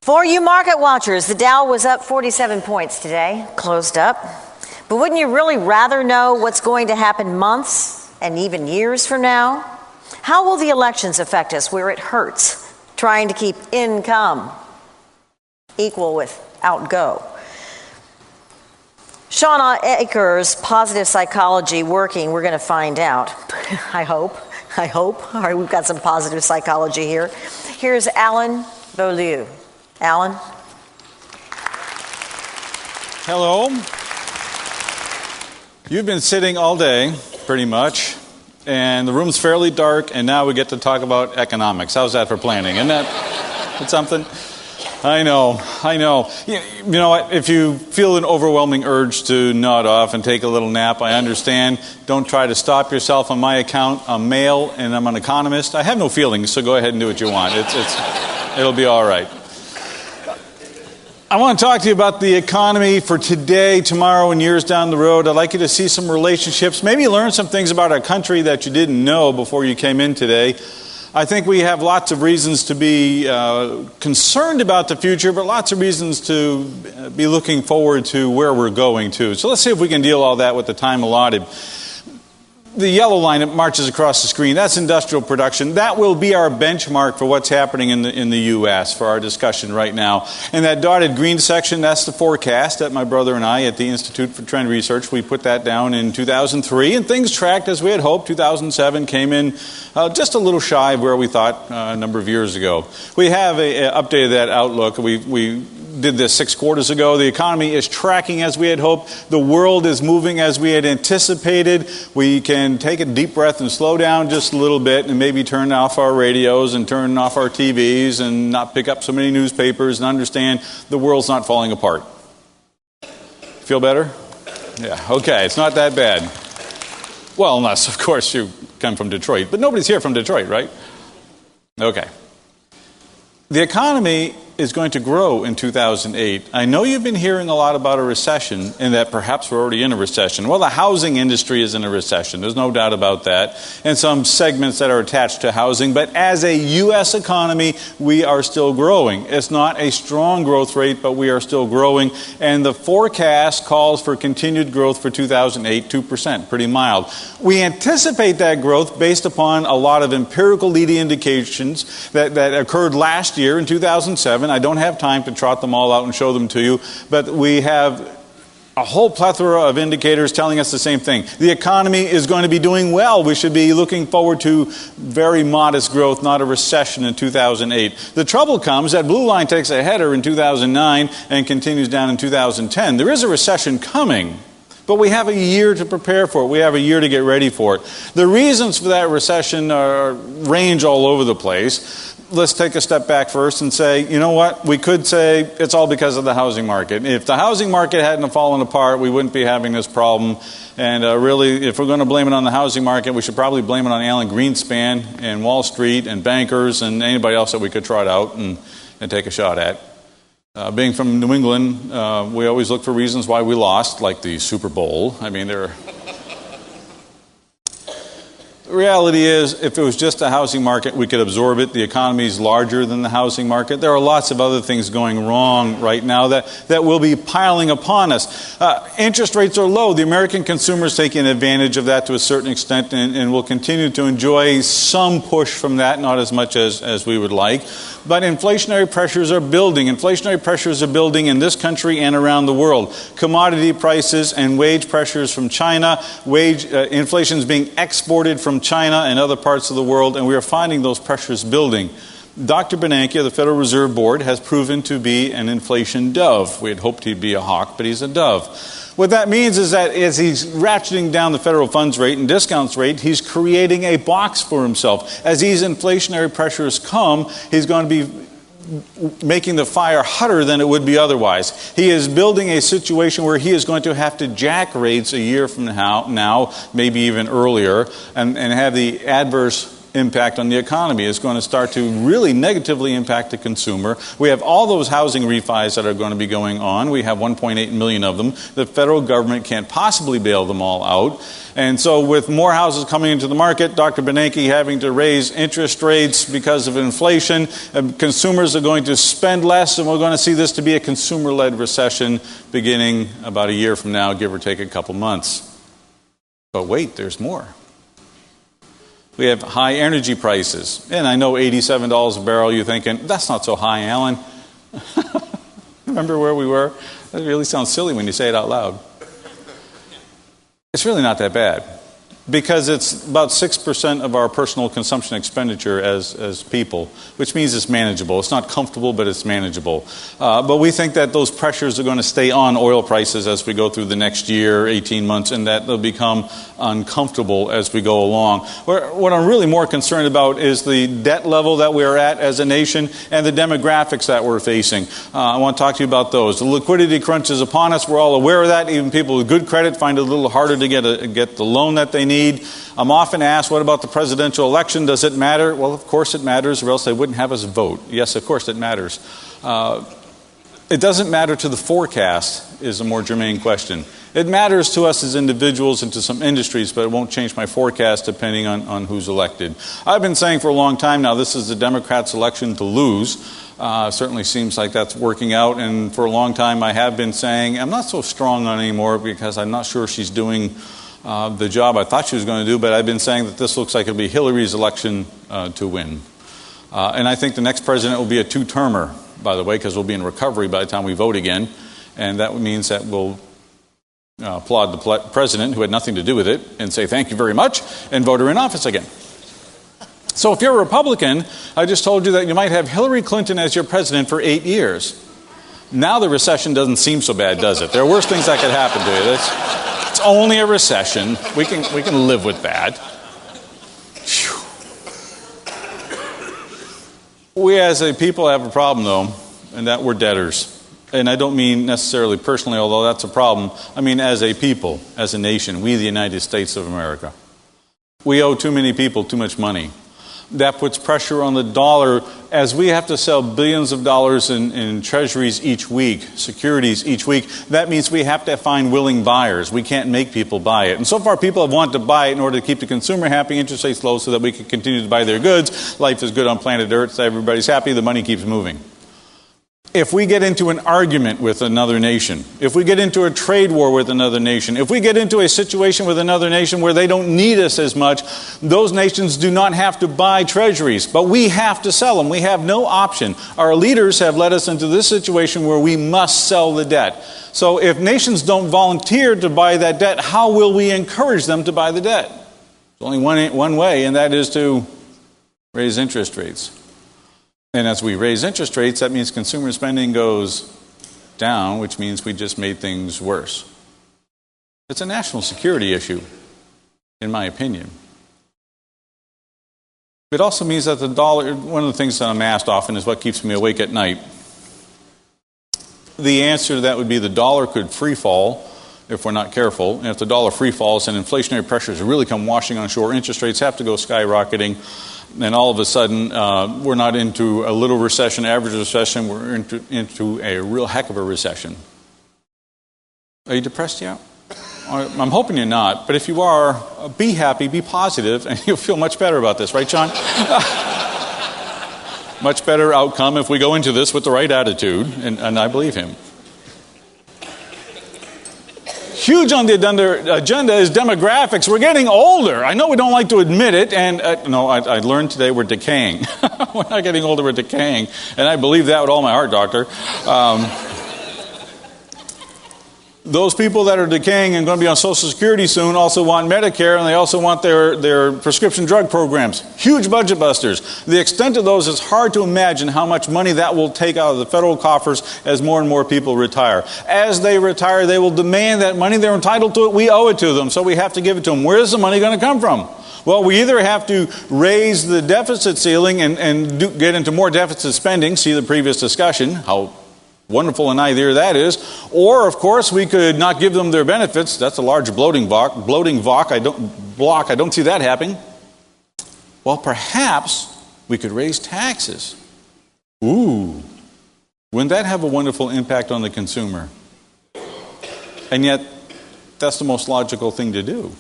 For you market watchers, the Dow was up 47 points today, closed up. But wouldn't you really rather know what's going to happen months and even years from now? How will the elections affect us where it hurts, trying to keep income equal with outgo? Sean Akers' positive psychology working, we're going to find out. I hope. All right, we've got some positive psychology here. Here's AlanBeaulieu. Alan? Hello. You've been sitting all day, pretty much, and the room's fairly dark, and now we get to talk about economics. How's that for planning? Isn't that something? I know. You know what? If you feel an overwhelming urge to nod off and take a little nap, I understand. Don't try to stop yourself. On my account, I'm male and I'm an economist. I have no feelings, so go ahead and do what you want. It'll be all right. I want to talk to you about the economy for today, tomorrow, and years down the road. I'd like you to see some relationships, maybe learn some things about our country that you didn't know before you came in today. I think we have lots of reasons to be concerned about the future, but lots of reasons to be looking forward to where we're going to. So let's see if we can deal all that with the time allotted. The yellow line that marches across the screen, that's industrial production. That will be our benchmark for what's happening in the U.S. for our discussion right now. And that dotted green section, that's the forecast that my brother and I at the Institute for Trend Research, we put that down in 2003. And things tracked as we had hoped. 2007 came in just a little shy of where we thought a number of years ago. We have updated that outlook. We did this 6 quarters ago. The economy is tracking as we had hoped. The world is moving as we had anticipated. We can take a deep breath and slow down just a little bit and maybe turn off our radios and turn off our TVs and not pick up so many newspapers and understand the world's not falling apart. Feel better? Yeah, okay, it's not that bad. Well, unless, of course, you come from Detroit. But nobody's here from Detroit, right? Okay. The economy is going to grow in 2008. I know you've been hearing a lot about a recession and that perhaps we're already in a recession. Well, the housing industry is in a recession. There's no doubt about that. And some segments that are attached to housing. But as a U.S. economy, we are still growing. It's not a strong growth rate, but we are still growing. And the forecast calls for continued growth for 2008, 2%, pretty mild. We anticipate that growth based upon a lot of empirical leading indications that occurred last year in 2007. I don't have time to trot them all out and show them to you, but we have a whole plethora of indicators telling us the same thing. The economy is going to be doing well. We should be looking forward to very modest growth, not a recession in 2008. The trouble comes that blue line takes a header in 2009 and continues down in 2010. There is a recession coming, but we have a year to prepare for it. We have a year to get ready for it. The reasons for that recession range all over the place. Let's take a step back first and say, you know what? We could say it's all because of the housing market. If the housing market hadn't fallen apart, we wouldn't be having this problem. And really, if we're going to blame it on the housing market, we should probably blame it on Alan Greenspan and Wall Street and bankers and anybody else that we could trot out and take a shot at. Being from New England, we always look for reasons why we lost, like the Super Bowl. I mean, the reality is, if it was just the housing market, we could absorb it. The economy is larger than the housing market. There are lots of other things going wrong right now that will be piling upon us. Interest rates are low. The American consumer is taking advantage of that to a certain extent and will continue to enjoy some push from that, not as much as we would like. But inflationary pressures are building. Inflationary pressures are building in this country and around the world. Commodity prices and wage pressures from China. Inflation is being exported from China and other parts of the world, and we are finding those pressures building. Dr. Bernanke of the Federal Reserve Board has proven to be an inflation dove. We had hoped he'd be a hawk, but he's a dove. What that means is that as he's ratcheting down the federal funds rate and discounts rate, he's creating a box for himself. As these inflationary pressures come, he's going to be making the fire hotter than it would be otherwise. He is building a situation where he is going to have to jack rates a year from now, maybe even earlier, and have the adverse impact on the economy. It's going to start to really negatively impact the consumer. We have all those housing refis that are going to be going on. We have 1.8 million of them. The federal government can't possibly bail them all out. And so with more houses coming into the market, Dr. Bernanke having to raise interest rates because of inflation, consumers are going to spend less, and we're going to see this to be a consumer-led recession beginning about a year from now, give or take a couple months. But wait, there's more. We have high energy prices. And I know $87 a barrel, you're thinking, that's not so high, Alan. Remember where we were? That really sounds silly when you say it out loud. It's really not that bad, because it's about 6% of our personal consumption expenditure as people, which means it's manageable. It's not comfortable, but it's manageable. But we think that those pressures are going to stay on oil prices as we go through the next year, 18 months, and that they'll become uncomfortable as we go along. What I'm really more concerned about is the debt level that we are at as a nation and the demographics that we're facing. I want to talk to you about those. The liquidity crunch is upon us. We're all aware of that. Even people with good credit find it a little harder to get the loan that they need. I'm often asked, what about the presidential election? Does it matter? Well, of course it matters, or else they wouldn't have us vote. Yes, of course it matters. It doesn't matter to the forecast is a more germane question. It matters to us as individuals and to some industries, but it won't change my forecast depending on who's elected. I've been saying for a long time now, this is the Democrats' election to lose. Certainly seems like that's working out, and for a long time I have been saying I'm not so strong on it anymore because I'm not sure she's doing the job I thought she was going to do, but I've been saying that this looks like it'll be Hillary's election to win. And I think the next president will be a two-termer, by the way, because we'll be in recovery by the time we vote again, and that means that we'll applaud the president who had nothing to do with it and say thank you very much and vote her in office again. So if you're a Republican, I just told you that you might have Hillary Clinton as your president for 8 years. Now the recession doesn't seem so bad, does it? There are worse things that could happen to you. It's only a recession. We can live with that. Whew. We as a people have a problem, though, and that we're debtors. And I don't mean necessarily personally, although that's a problem. I mean as a people, as a nation, we the United States of America. We owe too many people too much money. That puts pressure on the dollar as we have to sell billions of dollars in treasuries each week, securities each week. That means we have to find willing buyers. We can't make people buy it. And so far people have wanted to buy it in order to keep the consumer happy, interest rates low, so that we can continue to buy their goods. Life is good on planet Earth, so everybody's happy, the money keeps moving. If we get into an argument with another nation, if we get into a trade war with another nation, if we get into a situation with another nation where they don't need us as much, those nations do not have to buy treasuries, but we have to sell them. We have no option. Our leaders have led us into this situation where we must sell the debt. So if nations don't volunteer to buy that debt, how will we encourage them to buy the debt? There's only one way, and that is to raise interest rates. And as we raise interest rates, that means consumer spending goes down, which means we just made things worse. It's a national security issue, in my opinion. It also means that the dollar, one of the things that I'm asked often is what keeps me awake at night. The answer to that would be the dollar could free fall if we're not careful. And if the dollar free falls and inflationary pressures really come washing on shore, interest rates have to go skyrocketing. And all of a sudden, we're not into a little recession, average recession, we're into a real heck of a recession. Are you depressed yet? I'm hoping you're not, but if you are, be happy, be positive, and you'll feel much better about this, right, John? Much better outcome if we go into this with the right attitude, and I believe him. Huge on the agenda is demographics. We're getting older. I know we don't like to admit it, and I learned today we're decaying. We're not getting older, we're decaying. And I believe that with all my heart, doctor. Those people that are decaying and going to be on Social Security soon also want Medicare, and they also want their prescription drug programs. Huge budget busters. The extent of those is hard to imagine how much money that will take out of the federal coffers as more and more people retire. As they retire, they will demand that money. They're entitled to it. We owe it to them, so we have to give it to them. Where is the money going to come from? Well, we either have to raise the deficit ceiling and get into more deficit spending, see the previous discussion, how wonderful an idea that is. Or, of course, we could not give them their benefits. That's a large bloating block. I don't see that happening. Well, perhaps we could raise taxes. Ooh, wouldn't that have a wonderful impact on the consumer? And yet, that's the most logical thing to do.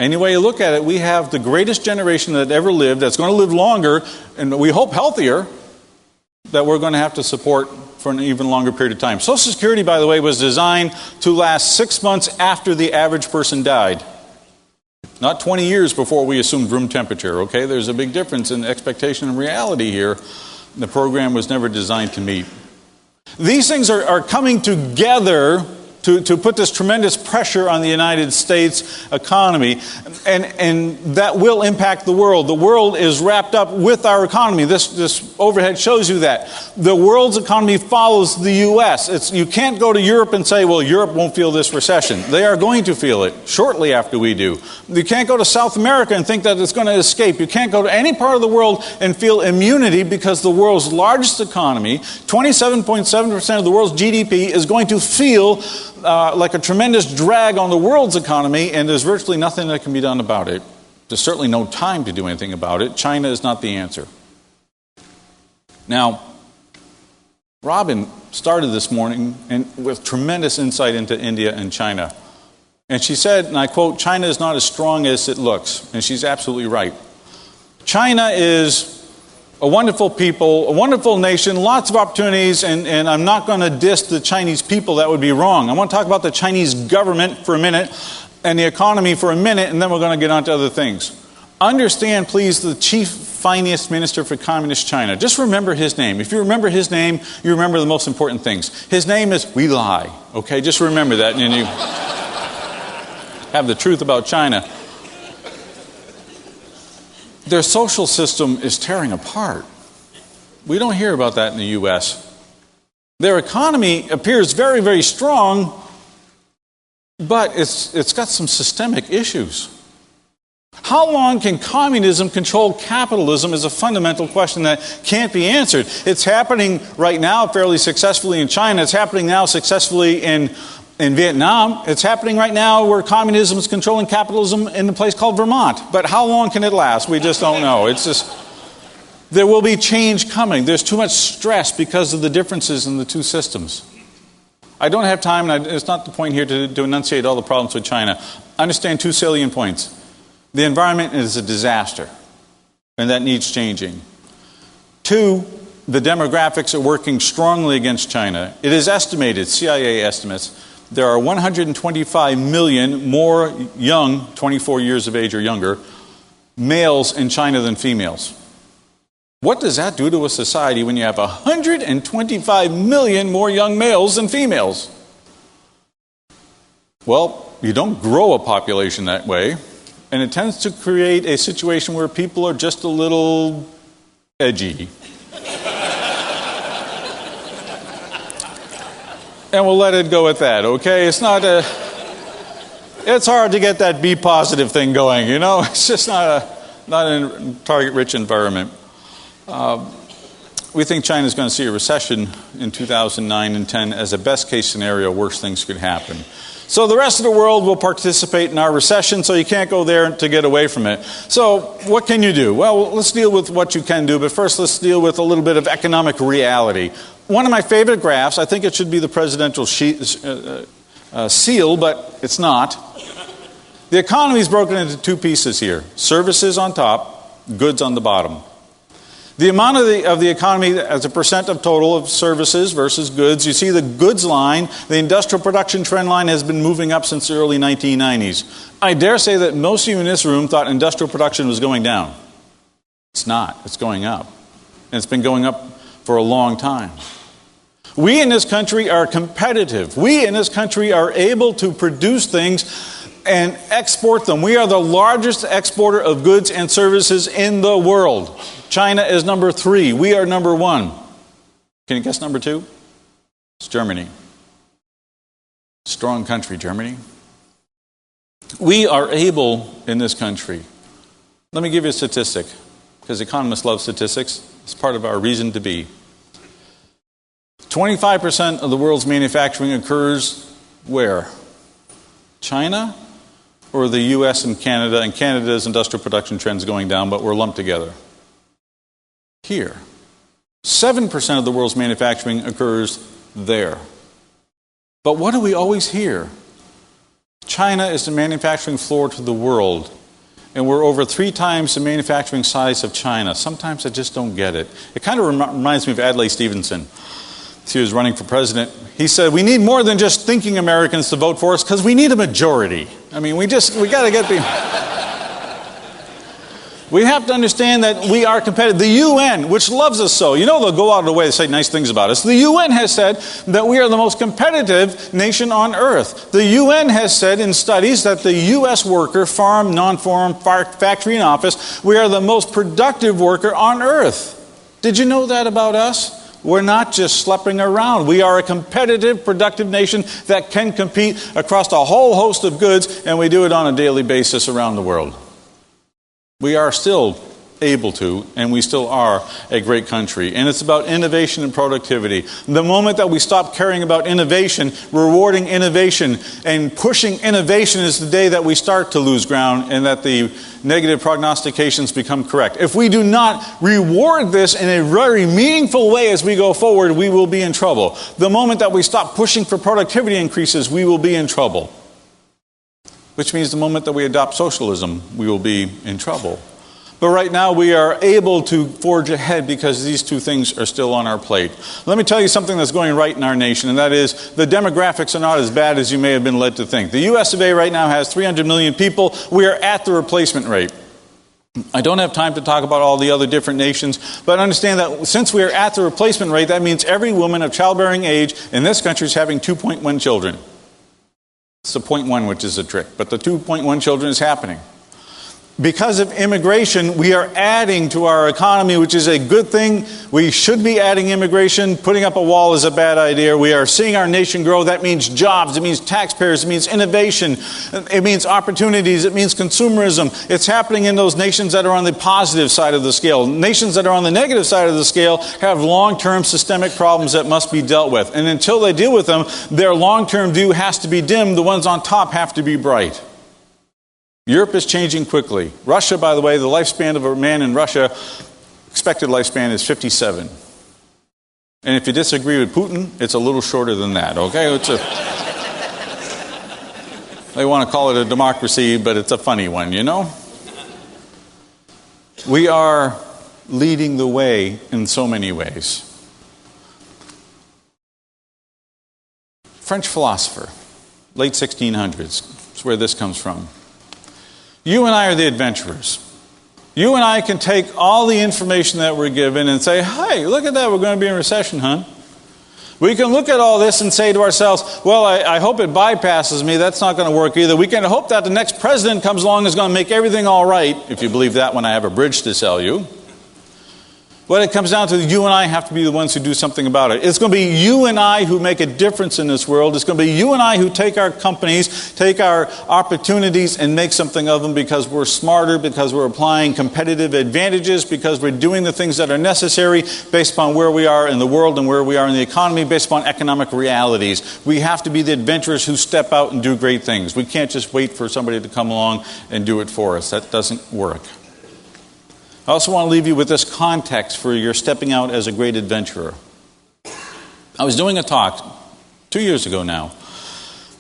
Any way you look at it, we have the greatest generation that ever lived, that's going to live longer, and we hope healthier, that we're going to have to support for an even longer period of time. Social Security, by the way, was designed to last 6 months after the average person died. Not 20 years before we assumed room temperature, okay? There's a big difference in expectation and reality here. The program was never designed to meet. These things are coming together to put this tremendous pressure on the United States economy, and that will impact the world. The world is wrapped up with our economy. This overhead shows you that. The world's economy follows the U.S. You can't go to Europe and say, well, Europe won't feel this recession. They are going to feel it shortly after we do. You can't go to South America and think that it's going to escape. You can't go to any part of the world and feel immunity, because the world's largest economy, 27.7% of the world's GDP, is going to feel like a tremendous drag on the world's economy, and there's virtually nothing that can be done about it. There's certainly no time to do anything about it. China is not the answer. Now, Robin started this morning with tremendous insight into India and China. And she said, and I quote, "China is not as strong as it looks." And she's absolutely right. China is a wonderful people, a wonderful nation, lots of opportunities, and I'm not going to diss the Chinese people. That would be wrong. I want to talk about the Chinese government for a minute and the economy for a minute, and then we're going to get on to other things. Understand, please, the chief finance minister for Communist China. Just remember his name. If you remember his name, you remember the most important things. His name is Wei Lai. Okay, just remember that, and you have the truth about China. Their social system is tearing apart. We don't hear about that in the U.S. Their economy appears very, very strong, but it's got some systemic issues. How long can communism control capitalism is a fundamental question that can't be answered. It's happening right now fairly successfully in China. It's happening now successfully in Vietnam. It's happening right now where communism is controlling capitalism in a place called Vermont. But how long can it last? We just don't know. There will be change coming. There's too much stress because of the differences in the two systems. I don't have time, and it's not the point here to enunciate all the problems with China. Understand two salient points. The environment is a disaster, and that needs changing. Two, the demographics are working strongly against China. It is estimated, CIA estimates, there are 125 million more young, 24 years of age or younger, males in China than females. What does that do to a society when you have 125 million more young males than females? Well, you don't grow a population that way, and it tends to create a situation where people are just a little edgy. And we'll let it go at that, okay? It's hard to get that be positive thing going, you know? It's just not a target-rich environment. We think China's going to see a recession in 2009 and 10 as a best-case scenario. Worse things could happen. So the rest of the world will participate in our recession, so you can't go there to get away from it. So what can you do? Well, let's deal with what you can do, but first let's deal with a little bit of economic reality. One of my favorite graphs, I think it should be the presidential seal, but it's not. The economy is broken into two pieces here. Services on top, goods on the bottom. The amount of the economy as a percent of total of services versus goods, you see the goods line, the industrial production trend line has been moving up since the early 1990s. I dare say that most of you in this room thought industrial production was going down. It's not. It's going up. And it's been going up for a long time. We in this country are competitive. We in this country are able to produce things and export them. We are the largest exporter of goods and services in the world. China is number 3. We are number 1. Can you guess number 2? It's Germany. Strong country, Germany. We are able in this country. Let me give you a statistic, because economists love statistics. It's part of our reason to be. 25% of the world's manufacturing occurs where? China, or the U.S. and Canada's industrial production trends going down, but we're lumped together. Here. 7% of the world's manufacturing occurs there. But what do we always hear? China is the manufacturing floor to the world, and we're over 3 times the manufacturing size of China. Sometimes I just don't get it. It kind of reminds me of Adlai Stevenson. He was running for president. He said, we need more than just thinking Americans to vote for us, because we need a majority. I mean, we got to get the... We have to understand that we are competitive. The UN, which loves us so, they'll go out of the way to say nice things about us. The UN has said that we are the most competitive nation on earth. The UN has said in studies that the U.S. worker, farm, non-farm, factory, and office, we are the most productive worker on earth. Did you know that about us? We're not just schlepping around. We are a competitive, productive nation that can compete across a whole host of goods, and we do it on a daily basis around the world. We are still able to, and we still are a great country. And it's about innovation and productivity. The moment that we stop caring about innovation, rewarding innovation, and pushing innovation is the day that we start to lose ground and that the negative prognostications become correct. If we do not reward this in a very meaningful way as we go forward, we will be in trouble. The moment that we stop pushing for productivity increases, we will be in trouble. Which means the moment that we adopt socialism, we will be in trouble. But right now we are able to forge ahead because these two things are still on our plate. Let me tell you something that's going right in our nation, and that is the demographics are not as bad as you may have been led to think. The U.S. of A. right now has 300 million people. We are at the replacement rate. I don't have time to talk about all the other different nations, but understand that since we are at the replacement rate, that means every woman of childbearing age in this country is having 2.1 children. It's the 0.1 which is a trick, but the 2.1 children is happening. Because of immigration, we are adding to our economy, which is a good thing. We should be adding immigration. Putting up a wall is a bad idea. We are seeing our nation grow. That means jobs. It means taxpayers. It means innovation. It means opportunities. It means consumerism. It's happening in those nations that are on the positive side of the scale. Nations that are on the negative side of the scale have long-term systemic problems that must be dealt with. And until they deal with them, their long-term view has to be dim. The ones on top have to be bright. Europe is changing quickly. Russia, by the way, the lifespan of a man in Russia, expected lifespan is 57. And if you disagree with Putin, it's a little shorter than that, okay? They want to call it a democracy, but it's a funny one, We are leading the way in so many ways. French philosopher, late 1600s, that's where this comes from. You and I are the adventurers. You and I can take all the information that we're given and say, hey, look at that, we're going to be in recession, hon. We can look at all this and say to ourselves, well, I hope it bypasses me. That's not going to work either. We can hope that the next president comes along and is going to make everything all right. If you believe that, when I have a bridge to sell you. What it comes down to, you and I have to be the ones who do something about it. It's going to be you and I who make a difference in this world. It's going to be you and I who take our companies, take our opportunities and make something of them because we're smarter, because we're applying competitive advantages, because we're doing the things that are necessary based upon where we are in the world and where we are in the economy, based upon economic realities. We have to be the adventurers who step out and do great things. We can't just wait for somebody to come along and do it for us. That doesn't work. I also want to leave you with this context for your stepping out as a great adventurer. I was doing a talk 2 years ago now.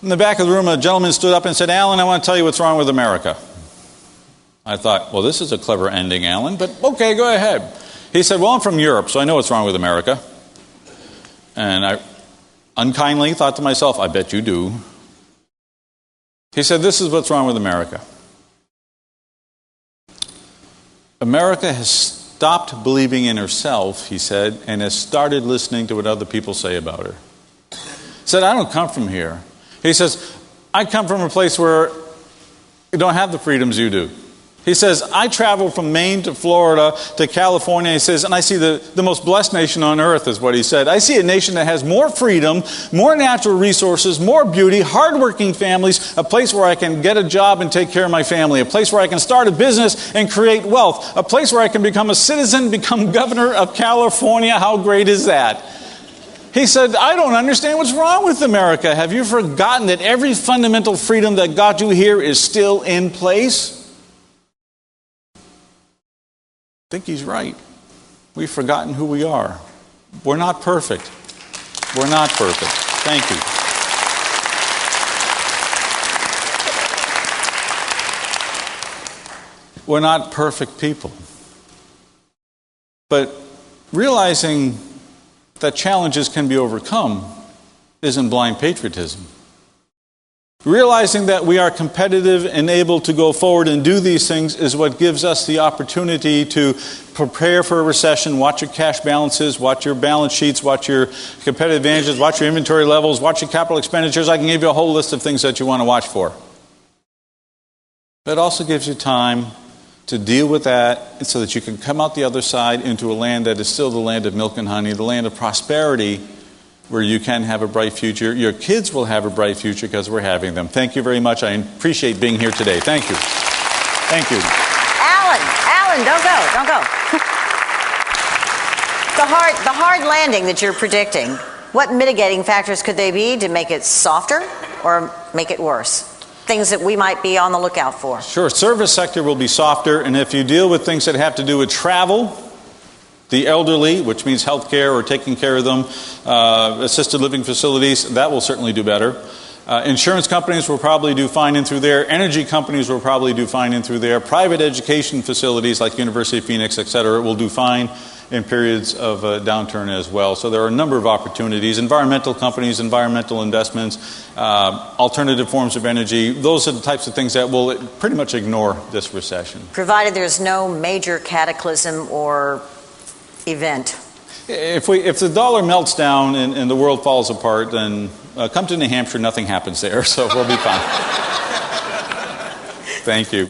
In the back of the room, a gentleman stood up and said, Alan, I want to tell you what's wrong with America. I thought, well, this is a clever ending, Alan, but okay, go ahead. He said, well, I'm from Europe, so I know what's wrong with America. And I unkindly thought to myself, I bet you do. He said, this is what's wrong with America. America has stopped believing in herself, he said, and has started listening to what other people say about her. He said, I don't come from here. He says, I come from a place where you don't have the freedoms you do. He says, I travel from Maine to Florida to California, he says, and I see the most blessed nation on earth, is what he said. I see a nation that has more freedom, more natural resources, more beauty, hardworking families, a place where I can get a job and take care of my family, a place where I can start a business and create wealth, a place where I can become a citizen, become governor of California. How great is that? He said, I don't understand what's wrong with America. Have you forgotten that every fundamental freedom that got you here is still in place? I think he's right. We've forgotten who we are. We're not perfect. We're not perfect. Thank you. We're not perfect people. But realizing that challenges can be overcome isn't blind patriotism. Realizing that we are competitive and able to go forward and do these things is what gives us the opportunity to prepare for a recession, watch your cash balances, watch your balance sheets, watch your competitive advantages, watch your inventory levels, watch your capital expenditures. I can give you a whole list of things that you want to watch for. But it also gives you time to deal with that so that you can come out the other side into a land that is still the land of milk and honey, the land of prosperity where you can have a bright future. Your kids will have a bright future because we're having them. Thank you very much. I appreciate being here today. Thank you. Thank you. Alan, don't go. The hard landing that you're predicting, what mitigating factors could they be to make it softer or make it worse? Things that we might be on the lookout for. Sure. Service sector will be softer, and if you deal with things that have to do with travel, the elderly, which means health care or taking care of them, assisted living facilities, that will certainly do better. Insurance companies will probably do fine in through there. Energy companies will probably do fine in through there. Private education facilities like University of Phoenix, et cetera, will do fine in periods of downturn as well. So there are a number of opportunities. Environmental companies, environmental investments, alternative forms of energy, those are the types of things that will pretty much ignore this recession. Provided there's no major cataclysm or event. If the dollar melts down and the world falls apart, then come to New Hampshire, nothing happens there, so we'll be fine. Thank you.